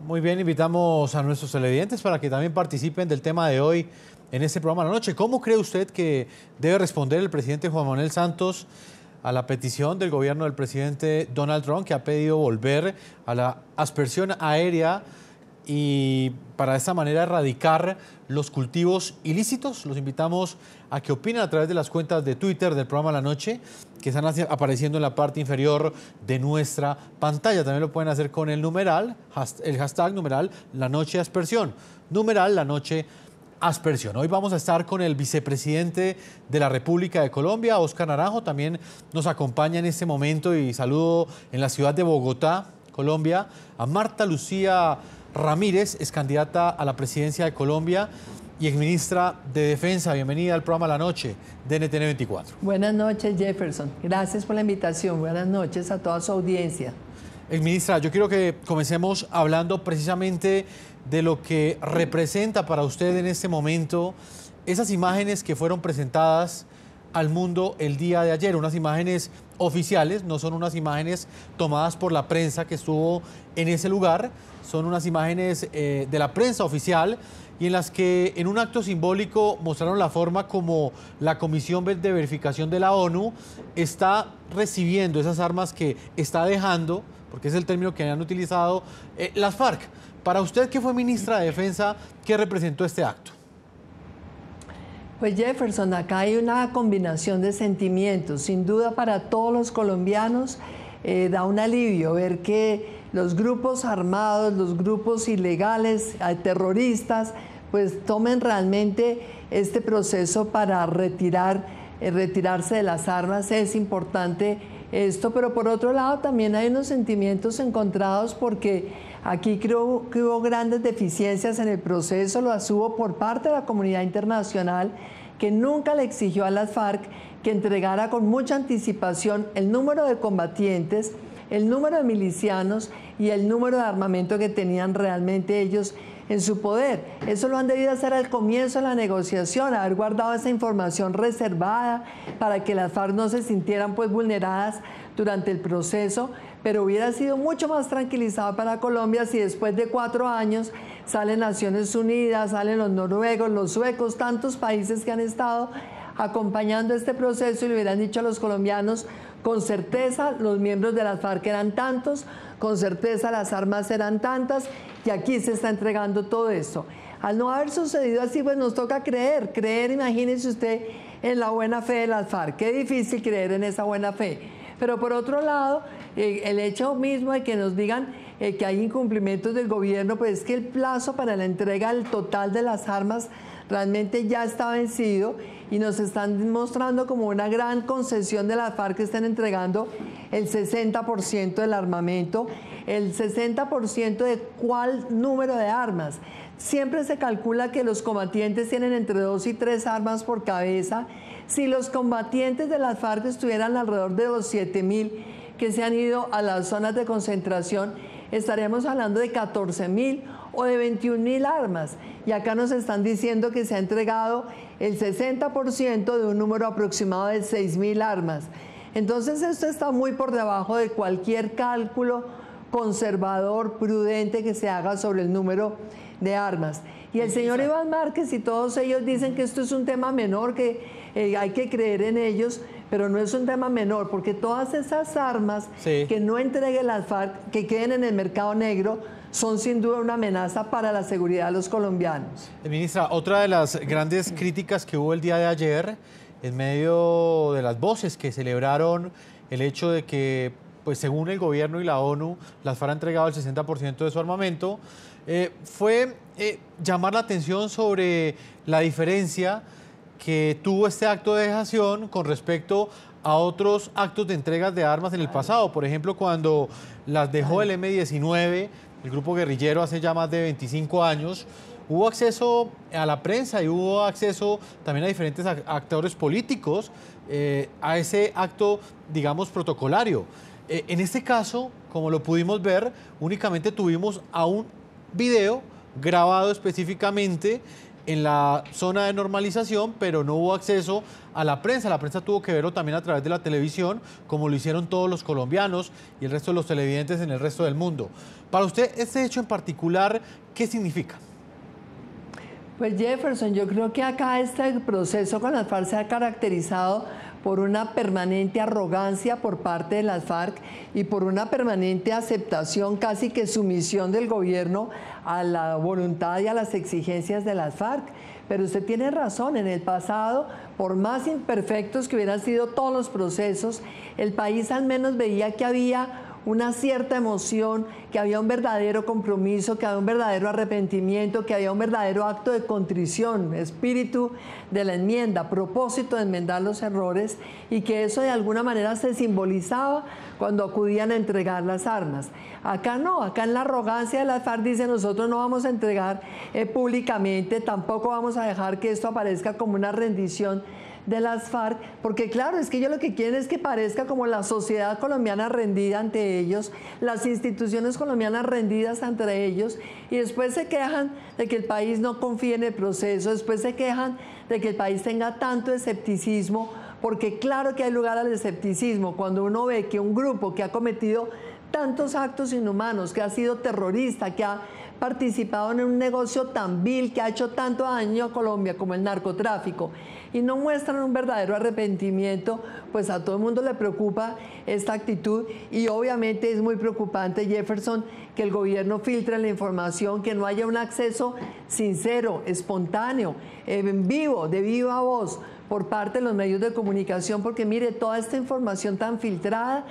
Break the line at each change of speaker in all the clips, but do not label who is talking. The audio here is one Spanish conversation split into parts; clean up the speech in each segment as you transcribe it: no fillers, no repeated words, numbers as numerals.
Muy bien, invitamos a nuestros televidentes para que también participen del tema de hoy en este programa de la noche. ¿Cómo cree usted que debe responder el presidente Juan Manuel Santos a la petición del gobierno del presidente Donald Trump, que ha pedido volver a la aspersión aérea y para de esta manera erradicar los cultivos ilícitos? Los invitamos a que opinen a través de las cuentas de Twitter del programa La Noche, que están apareciendo en la parte inferior de nuestra pantalla. También lo pueden hacer con el numeral, el hashtag numeral La Noche Aspersión, numeral La Noche Aspersión. Hoy vamos a estar con el vicepresidente de la República de Colombia, Óscar Naranjo. También nos acompaña en este momento y saludo en la ciudad de Bogotá, Colombia, a Marta Lucía Ramírez, es candidata a la presidencia de Colombia y exministra de Defensa. Bienvenida al programa La Noche de NTN 24.
Buenas noches, Jefferson. Gracias por la invitación. Buenas noches a toda su audiencia.
Exministra, yo quiero que comencemos hablando precisamente de lo que representa para usted en este momento esas imágenes que fueron presentadas al mundo el día de ayer, unas imágenes oficiales, no son unas imágenes tomadas por la prensa que estuvo en ese lugar, son unas imágenes de la prensa oficial y en las que en un acto simbólico mostraron la forma como la Comisión de Verificación de la ONU está recibiendo esas armas que está dejando, porque es el término que han utilizado, las FARC. Para usted, que fue ministra de Defensa, ¿qué representó este acto?
Pues Jefferson, acá hay una combinación de sentimientos. Sin duda para todos los colombianos da un alivio ver que los grupos armados, los grupos ilegales, terroristas, pues tomen realmente este proceso para retirarse de las armas. Es importante esto, pero por otro lado también hay unos sentimientos encontrados porque aquí creo que hubo grandes deficiencias en el proceso, lo hubo por parte de la comunidad internacional, que nunca le exigió a las FARC que entregara con mucha anticipación el número de combatientes, el número de milicianos y el número de armamento que tenían realmente ellos en su poder. Eso lo han debido hacer al comienzo de la negociación, haber guardado esa información reservada para que las FARC no se sintieran pues vulneradas durante el proceso, pero hubiera sido mucho más tranquilizado para Colombia si después de 4 años salen Naciones Unidas, salen los noruegos, los suecos, tantos países que han estado acompañando este proceso y le hubieran dicho a los colombianos: con certeza los miembros de las FARC eran tantos, con certeza las armas eran tantas, y aquí se está entregando todo esto. Al no haber sucedido así, pues nos toca creer, imagínese usted, en la buena fe de las FARC. Qué difícil creer en esa buena fe. Pero por otro lado, el hecho mismo de que nos digan que hay incumplimientos del gobierno, pues es que el plazo para la entrega del total de las armas realmente ya está vencido y nos están mostrando como una gran concesión de las FARC que están entregando el 60% del armamento, el 60% de cuál número de armas. Siempre se calcula que los combatientes tienen entre 2 y 3 armas por cabeza. Si los combatientes de las FARC estuvieran alrededor de los 7.000 que se han ido a las zonas de concentración, estaríamos hablando de 14.000 o de 21.000 armas. Y acá nos están diciendo que se ha entregado el 60% de un número aproximado de 6.000 armas. Entonces esto está muy por debajo de cualquier cálculo conservador, prudente que se haga sobre el número de armas. Y el señor Iván Márquez y todos ellos dicen que esto es un tema menor, que hay que creer en ellos, pero no es un tema menor, porque todas esas armas que no entregue las FARC, que queden en el mercado negro, son sin duda una amenaza para la seguridad de los colombianos.
Ministra, otra de las grandes críticas que hubo el día de ayer, en medio de las voces que celebraron el hecho de que, pues según el gobierno y la ONU, las FARC han entregado el 60% de su armamento, fue llamar la atención sobre la diferencia que tuvo este acto de dejación con respecto a otros actos de entregas de armas en el pasado. Por ejemplo, cuando las dejó el M-19, el grupo guerrillero, hace ya más de 25 años, hubo acceso a la prensa y hubo acceso también a diferentes actores políticos a ese acto, digamos, protocolario. En este caso, como lo pudimos ver, únicamente tuvimos a un video grabado específicamente en la zona de normalización, pero no hubo acceso a la prensa. La prensa tuvo que verlo también a través de la televisión, como lo hicieron todos los colombianos y el resto de los televidentes en el resto del mundo. Para usted, este hecho en particular, ¿qué significa?
Pues Jefferson, yo creo que acá este proceso con las FARC se ha caracterizado por una permanente arrogancia por parte de las FARC y por una permanente aceptación, casi que sumisión del gobierno a la voluntad y a las exigencias de las FARC. Pero usted tiene razón, en el pasado, por más imperfectos que hubieran sido todos los procesos, el país al menos veía que había una cierta emoción, que había un verdadero compromiso, que había un verdadero arrepentimiento, que había un verdadero acto de contrición, espíritu de la enmienda, propósito de enmendar los errores, y que eso de alguna manera se simbolizaba cuando acudían a entregar las armas. Acá no, acá en la arrogancia de las FARC dice: nosotros no vamos a entregar públicamente, tampoco vamos a dejar que esto aparezca como una rendición de las FARC, porque claro, es que ellos lo que quieren es que parezca como la sociedad colombiana rendida ante ellos, las instituciones colombianas rendidas ante ellos, y después se quejan de que el país no confíe en el proceso, después se quejan de que el país tenga tanto escepticismo, porque claro que hay lugar al escepticismo cuando uno ve que un grupo que ha cometido tantos actos inhumanos, que ha sido terrorista, que ha participado en un negocio tan vil, que ha hecho tanto daño a Colombia como el narcotráfico, y no muestran un verdadero arrepentimiento, pues a todo el mundo le preocupa esta actitud. Y obviamente es muy preocupante, Jefferson, que el gobierno filtre la información, que no haya un acceso sincero, espontáneo, en vivo, de viva voz, por parte de los medios de comunicación, porque mire, toda esta información tan filtrada,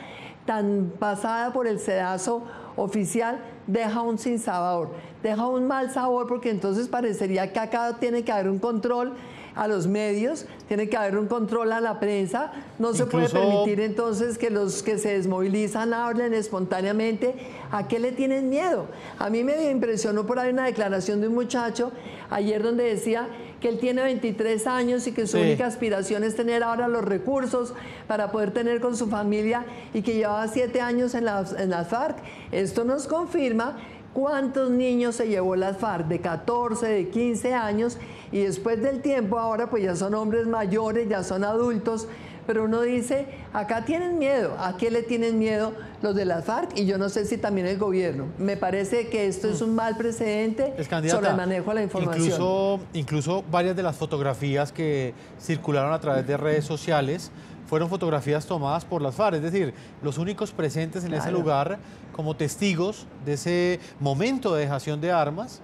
tan pasada por el sedazo oficial, deja un sinsabor, deja un mal sabor, porque entonces parecería que acá tiene que haber un control a los medios, tiene que haber un control a la prensa, no se puede permitir entonces que los que se desmovilizan hablen espontáneamente. ¿A qué le tienen miedo? A mí me impresionó por ahí una declaración de un muchacho ayer donde decía que él tiene 23 años y que su única aspiración es tener ahora los recursos para poder tener con su familia, y que llevaba 7 años en las FARC. Esto nos confirma cuántos niños se llevó las FARC, de 14, de 15 años, y después del tiempo ahora pues ya son hombres mayores, ya son adultos. Pero uno dice, acá tienen miedo. ¿A qué le tienen miedo los de las FARC? Y yo no sé si también el gobierno. Me parece que esto es un mal precedente sobre el manejo de la información.
Incluso varias de las fotografías que circularon a través de redes sociales fueron fotografías tomadas por las FARC. Es decir, los únicos presentes en ese lugar como testigos de ese momento de dejación de armas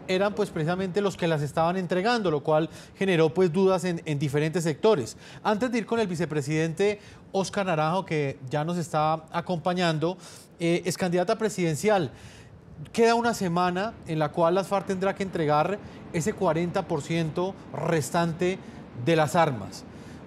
eran pues precisamente los que las estaban entregando, lo cual generó pues dudas en diferentes sectores. Antes de ir con el vicepresidente Óscar Naranjo, que ya nos está acompañando, es candidata presidencial. Queda una semana en la cual las FARC tendrá que entregar ese 40% restante de las armas.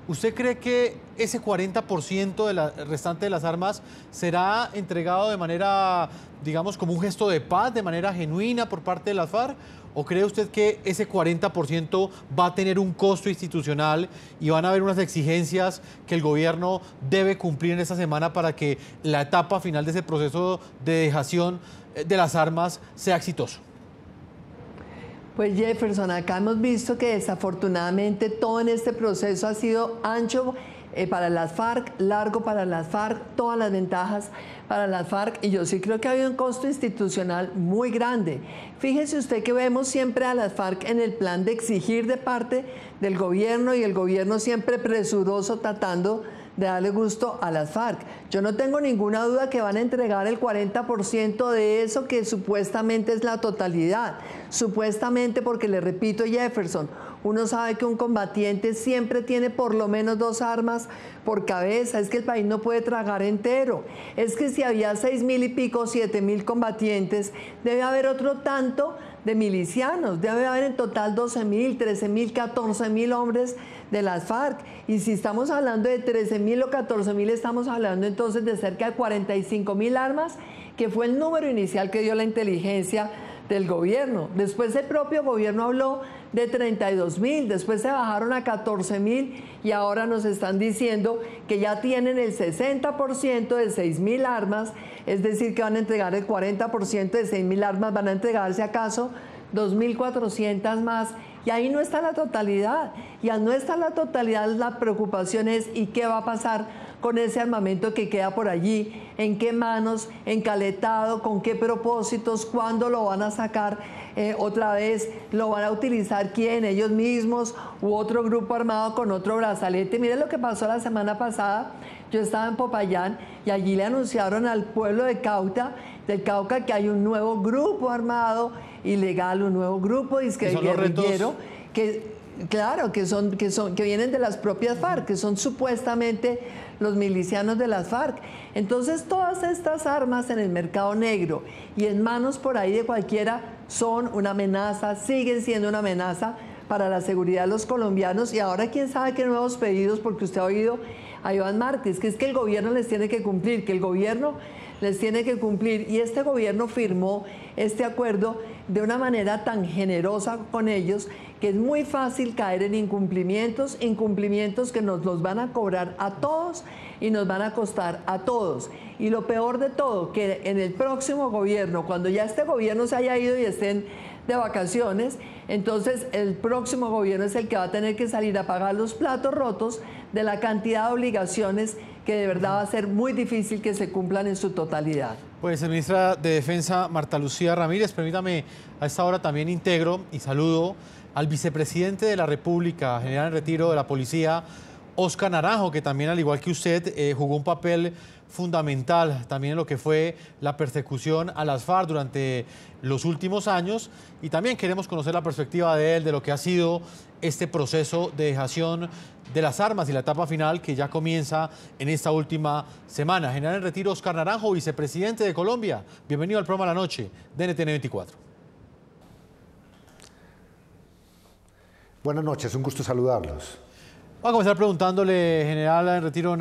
¿Usted cree que ese 40% restante de las armas será entregado de manera, digamos, como un gesto de paz, de manera genuina por parte de las FARC? ¿O cree usted que ese 40% va a tener un costo institucional y van a haber unas exigencias que el gobierno debe cumplir en esta semana para que la etapa final de ese proceso de dejación de las armas sea exitoso?
Pues Jefferson, acá hemos visto que desafortunadamente todo en este proceso ha sido ancho para las FARC, largo para las FARC, todas las ventajas para las FARC, y yo sí creo que ha habido un costo institucional muy grande. Fíjese usted que vemos siempre a las FARC en el plan de exigir de parte del gobierno, y el gobierno siempre presuroso tratando de darle gusto a las FARC. Yo no tengo ninguna duda que van a entregar el 40% de eso, que supuestamente es la totalidad. Supuestamente, porque le repito, Jefferson, uno sabe que un combatiente siempre tiene por lo menos 2 armas por cabeza. Es que el país no puede tragar entero. Es que si había 6.000 y pico, 7.000 combatientes, debe haber otro tanto de milicianos. Debe haber en total 12.000, 13.000, 14.000 hombres de las FARC. Y si estamos hablando de 13.000 o 14.000, estamos hablando entonces de cerca de 45.000 armas, que fue el número inicial que dio la inteligencia del gobierno. Después el propio gobierno habló de 32.000, después se bajaron a 14.000 y ahora nos están diciendo que ya tienen el 60% de 6.000 armas, es decir, que van a entregar el 40% de 6.000 armas. ¿Van a entregarse acaso 2.400 más, y ahí no está la totalidad. Y al no estar la totalidad, la preocupación es ¿y qué va a pasar con ese armamento que queda por allí? ¿En qué manos? ¿Encaletado? ¿Con qué propósitos? ¿Cuándo lo van a sacar otra vez? ¿Lo van a utilizar quién? ¿Ellos mismos? ¿U otro grupo armado con otro brazalete? Mire lo que pasó la semana pasada. Yo estaba en Popayán y allí le anunciaron al pueblo del Cauca que hay un nuevo grupo armado ilegal, un nuevo grupo guerrillero, que claro, que vienen de las propias FARC, que son supuestamente los milicianos de las FARC. Entonces todas estas armas en el mercado negro y en manos por ahí de cualquiera son una amenaza, siguen siendo una amenaza para la seguridad de los colombianos, y ahora quién sabe qué nuevos pedidos, porque usted ha oído a Iván Márquez, que es que el gobierno les tiene que cumplir, y este gobierno firmó este acuerdo de una manera tan generosa con ellos que es muy fácil caer en incumplimientos que nos los van a cobrar a todos y nos van a costar a todos. Y lo peor de todo, que en el próximo gobierno, cuando ya este gobierno se haya ido y estén de vacaciones, entonces el próximo gobierno es el que va a tener que salir a pagar los platos rotos de la cantidad de obligaciones que de verdad va a ser muy difícil que se cumplan en su totalidad.
Pues, ministra de Defensa Marta Lucía Ramírez, permítame a esta hora también integro y saludo al vicepresidente de la República, general en retiro de la Policía, Óscar Naranjo, que también, al igual que usted, jugó un papel fundamental también en lo que fue la persecución a las FARC durante los últimos años, y también queremos conocer la perspectiva de él de lo que ha sido este proceso de dejación de las armas y la etapa final que ya comienza en esta última semana. General en retiro Óscar Naranjo, vicepresidente de Colombia, bienvenido al programa La Noche de NTN 24.
Buenas noches, un gusto saludarlos.
Voy a comenzar preguntándole, general en retiro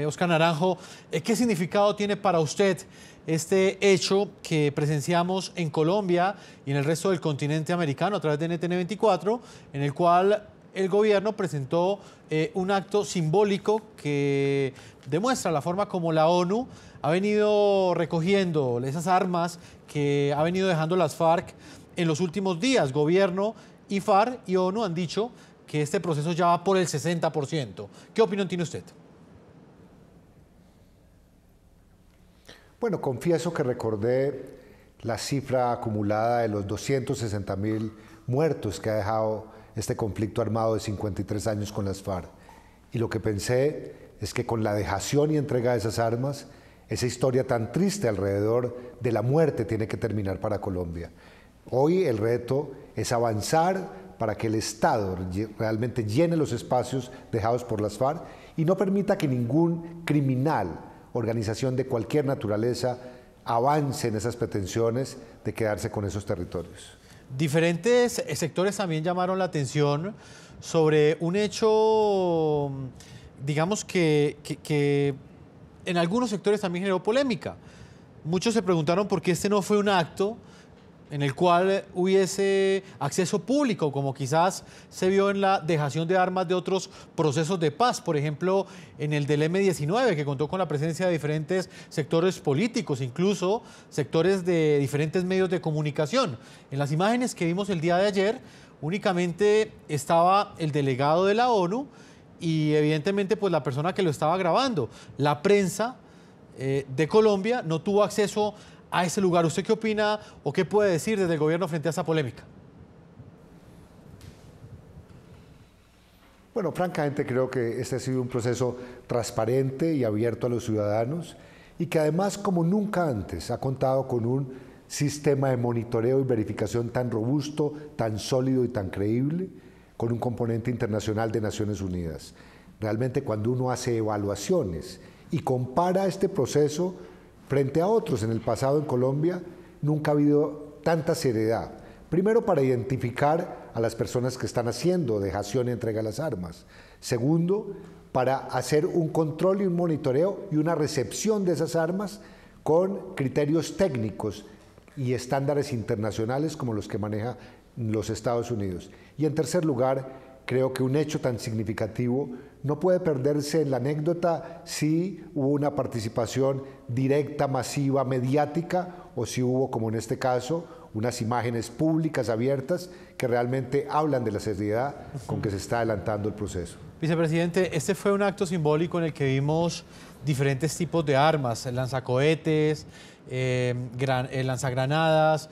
Óscar Naranjo, ¿qué significado tiene para usted este hecho que presenciamos en Colombia y en el resto del continente americano a través de NTN 24, en el cual el gobierno presentó un acto simbólico que demuestra la forma como la ONU ha venido recogiendo esas armas que ha venido dejando las FARC en los últimos días? Gobierno y FARC y ONU han dicho que este proceso ya va por el 60%. ¿Qué opinión tiene usted?
Bueno, confieso que recordé la cifra acumulada de los 260.000 muertos que ha dejado este conflicto armado de 53 años con las FARC. Y lo que pensé es que con la dejación y entrega de esas armas, esa historia tan triste alrededor de la muerte tiene que terminar para Colombia. Hoy el reto es avanzar para que el Estado realmente llene los espacios dejados por las FARC y no permita que ningún criminal, organización de cualquier naturaleza, avance en esas pretensiones de quedarse con esos territorios.
Diferentes sectores también llamaron la atención sobre un hecho, digamos que en algunos sectores también generó polémica. Muchos se preguntaron por qué este no fue un acto en el cual hubiese acceso público, como quizás se vio en la dejación de armas de otros procesos de paz, por ejemplo, en el del M-19, que contó con la presencia de diferentes sectores políticos, incluso sectores de diferentes medios de comunicación. En las imágenes que vimos el día de ayer, únicamente estaba el delegado de la ONU y evidentemente pues la persona que lo estaba grabando. La prensa de Colombia no tuvo acceso a ese lugar. ¿Usted qué opina o qué puede decir desde el gobierno frente a esa polémica?
Bueno, francamente creo que este ha sido un proceso transparente y abierto a los ciudadanos y que además, como nunca antes, ha contado con un sistema de monitoreo y verificación tan robusto, tan sólido y tan creíble, con un componente internacional de Naciones Unidas. Realmente, cuando uno hace evaluaciones y compara este proceso frente a otros en el pasado en Colombia, nunca ha habido tanta seriedad. Primero, para identificar a las personas que están haciendo dejación y entrega de las armas. Segundo, para hacer un control y un monitoreo y una recepción de esas armas con criterios técnicos y estándares internacionales como los que maneja los Estados Unidos. Y en tercer lugar, creo que un hecho tan significativo no puede perderse en la anécdota si hubo una participación directa, masiva, mediática, o si hubo, como en este caso, unas imágenes públicas abiertas que realmente hablan de la seriedad con que se está adelantando el proceso.
Vicepresidente, este fue un acto simbólico en el que vimos diferentes tipos de armas, lanzacohetes, lanzagranadas,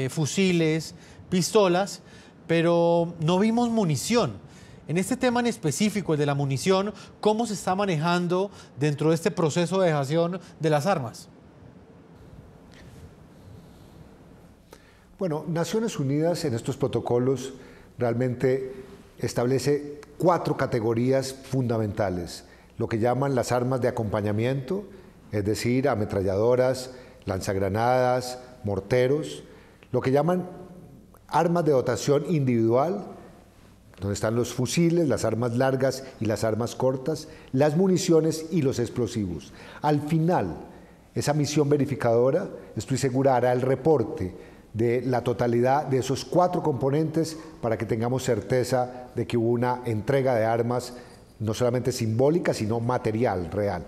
fusiles, pistolas, pero no vimos munición. En este tema en específico, el de la munición, ¿cómo se está manejando dentro de este proceso de dejación de las armas?
Bueno, Naciones Unidas en estos protocolos realmente establece 4 categorías fundamentales, lo que llaman las armas de acompañamiento, es decir, ametralladoras, lanzagranadas, morteros, lo que llaman armas de dotación individual, donde están los fusiles, las armas largas y las armas cortas, las municiones y los explosivos. Al final, esa misión verificadora, estoy segura, hará el reporte de la totalidad de esos 4 componentes para que tengamos certeza de que hubo una entrega de armas no solamente simbólica, sino material, real.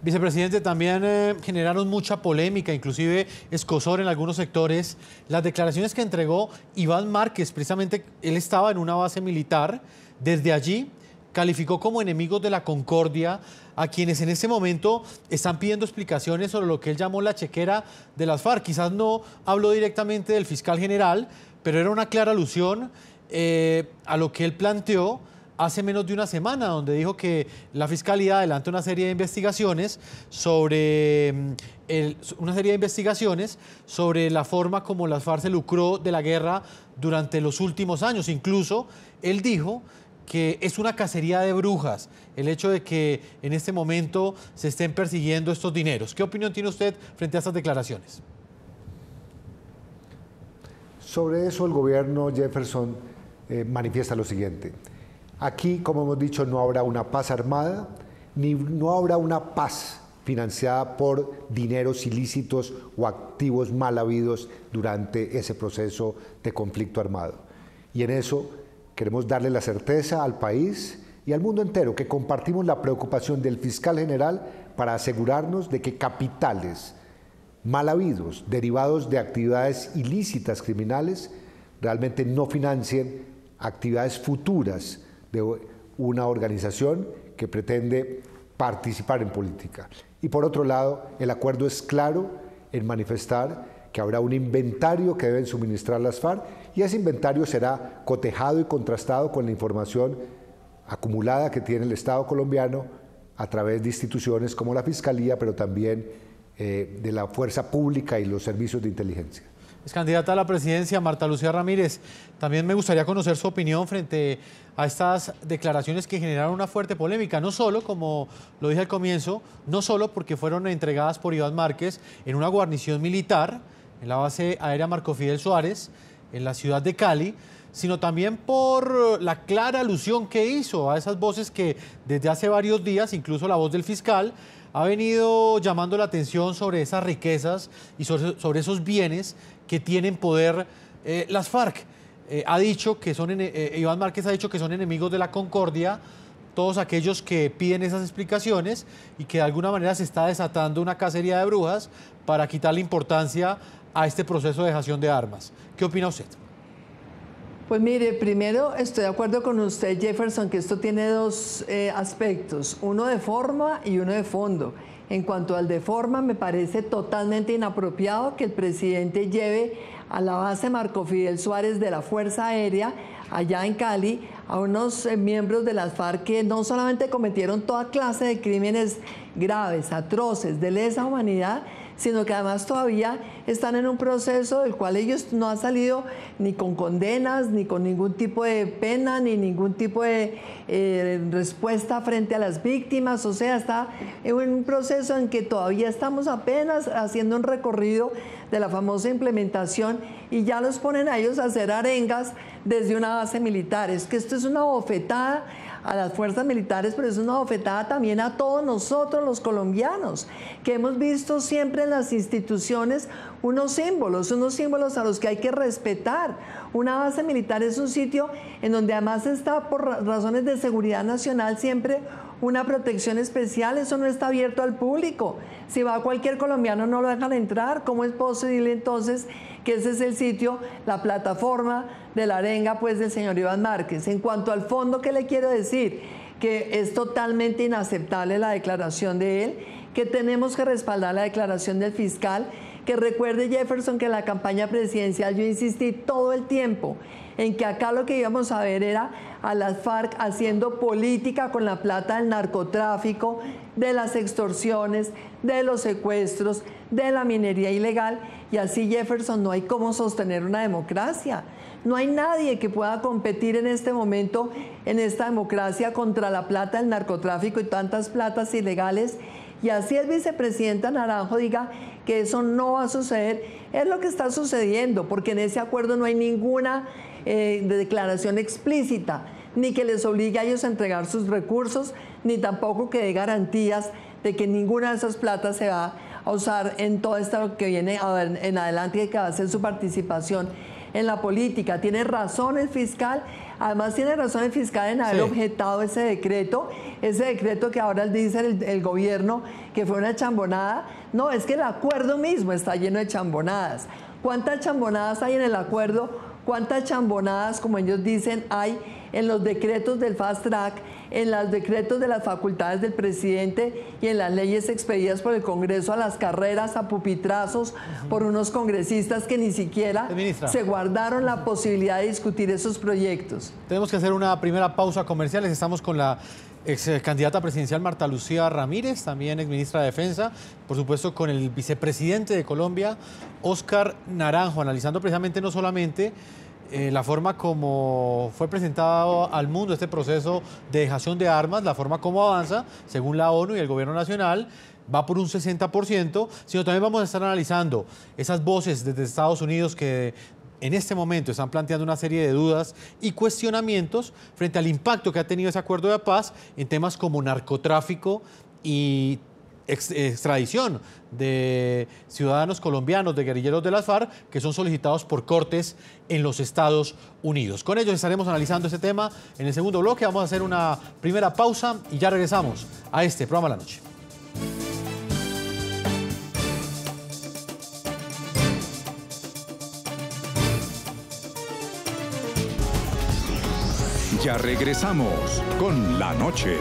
Vicepresidente, también generaron mucha polémica, inclusive escozor en algunos sectores, las declaraciones que entregó Iván Márquez. Precisamente él estaba en una base militar, desde allí calificó como enemigos de la concordia a quienes en este momento están pidiendo explicaciones sobre lo que él llamó la chequera de las FARC. Quizás no habló directamente del fiscal general, pero era una clara alusión a lo que él planteó hace menos de una semana, donde dijo que la Fiscalía adelanta una serie de investigaciones sobre la forma como las FARC se lucró de la guerra durante los últimos años. Incluso él dijo que es una cacería de brujas el hecho de que en este momento se estén persiguiendo estos dineros. ¿Qué opinión tiene usted frente a estas declaraciones?
Sobre eso el gobierno Jefferson manifiesta lo siguiente. Aquí, como hemos dicho, no habrá una paz armada, ni no habrá una paz financiada por dineros ilícitos o activos mal habidos durante ese proceso de conflicto armado. Y en eso queremos darle la certeza al país y al mundo entero que compartimos la preocupación del fiscal general para asegurarnos de que capitales mal habidos, derivados de actividades ilícitas criminales, realmente no financien actividades futuras de una organización que pretende participar en política. Y por otro lado, el acuerdo es claro en manifestar que habrá un inventario que deben suministrar las FARC y ese inventario será cotejado y contrastado con la información acumulada que tiene el Estado colombiano a través de instituciones como la Fiscalía, pero también de la fuerza pública y los servicios de inteligencia.
Es candidata a la presidencia, Marta Lucía Ramírez. También me gustaría conocer su opinión frente a estas declaraciones que generaron una fuerte polémica, no solo, como lo dije al comienzo, no solo porque fueron entregadas por Iván Márquez en una guarnición militar, en la base aérea Marco Fidel Suárez, en la ciudad de Cali, sino también por la clara alusión que hizo a esas voces que desde hace varios días, incluso la voz del fiscal, ha venido llamando la atención sobre esas riquezas y sobre esos bienes que tienen poder las FARC. Iván Márquez ha dicho que son enemigos de la concordia todos aquellos que piden esas explicaciones y que de alguna manera se está desatando una cacería de brujas para quitarle importancia a este proceso de dejación de armas. ¿Qué opina usted?
Pues mire, primero estoy de acuerdo con usted, Jefferson, que esto tiene 2 aspectos, uno de forma y uno de fondo. En cuanto al de forma, me parece totalmente inapropiado que el presidente lleve a la base Marco Fidel Suárez de la Fuerza Aérea, allá en Cali, a unos miembros de las FARC que no solamente cometieron toda clase de crímenes graves, atroces, de lesa humanidad, sino que además todavía están en un proceso del cual ellos no han salido ni con condenas, ni con ningún tipo de pena, ni ningún tipo de respuesta frente a las víctimas. O sea, está en un proceso en que todavía estamos apenas haciendo un recorrido de la famosa implementación y ya los ponen a ellos a hacer arengas desde una base militar. Es que esto es una bofetada a las fuerzas militares, pero es una bofetada también a todos nosotros los colombianos, que hemos visto siempre en las instituciones unos símbolos a los que hay que respetar. Una base militar es un sitio en donde además está por razones de seguridad nacional siempre una protección especial, eso no está abierto al público. Si va cualquier colombiano no lo dejan entrar. ¿Cómo es posible entonces que ese es el sitio, la plataforma de la arenga pues del señor Iván Márquez? En cuanto al fondo, ¿qué le quiero decir? Que es totalmente inaceptable la declaración de él, que tenemos que respaldar la declaración del fiscal, que recuerde Jefferson que en la campaña presidencial yo insistí todo el tiempo en que acá lo que íbamos a ver era a las FARC haciendo política con la plata del narcotráfico, de las extorsiones, de los secuestros, de la minería ilegal, y así, Jefferson, no hay cómo sostener una democracia. No hay nadie que pueda competir en este momento en esta democracia contra la plata del narcotráfico y tantas platas ilegales. Y así el vicepresidente Naranjo diga que eso no va a suceder, es lo que está sucediendo, porque en ese acuerdo no hay ninguna declaración explícita, ni que les obligue a ellos a entregar sus recursos, ni tampoco que dé garantías de que ninguna de esas platas se va a usar en todo esto que viene en adelante, que va a ser su participación en la política. Tiene razón el fiscal, además tiene razón el fiscal en haber objetado ese decreto que ahora dice el gobierno que fue una chambonada. No, es que el acuerdo mismo está lleno de chambonadas. ¿Cuántas chambonadas hay en el acuerdo? ¿Cuántas chambonadas, como ellos dicen, hay en los decretos del Fast Track, en los decretos de las facultades del presidente y en las leyes expedidas por el Congreso a las carreras, a pupitrazos por unos congresistas que ni siquiera se guardaron la posibilidad de discutir esos proyectos?
Tenemos que hacer una primera pausa comercial. Estamos con la ex candidata presidencial Marta Lucía Ramírez, también ex ministra de Defensa, por supuesto con el vicepresidente de Colombia, Óscar Naranjo, analizando precisamente no solamente la forma como fue presentado al mundo este proceso de dejación de armas, la forma como avanza, según la ONU y el gobierno nacional, va por un 60%, sino también vamos a estar analizando esas voces desde Estados Unidos que en este momento están planteando una serie de dudas y cuestionamientos frente al impacto que ha tenido ese acuerdo de paz en temas como narcotráfico y extradición de ciudadanos colombianos, de guerrilleros de las FARC, que son solicitados por cortes en los Estados Unidos. Con ellos estaremos analizando este tema en el segundo bloque. Vamos a hacer una primera pausa y ya regresamos a este programa de la noche.
Ya regresamos con La Noche.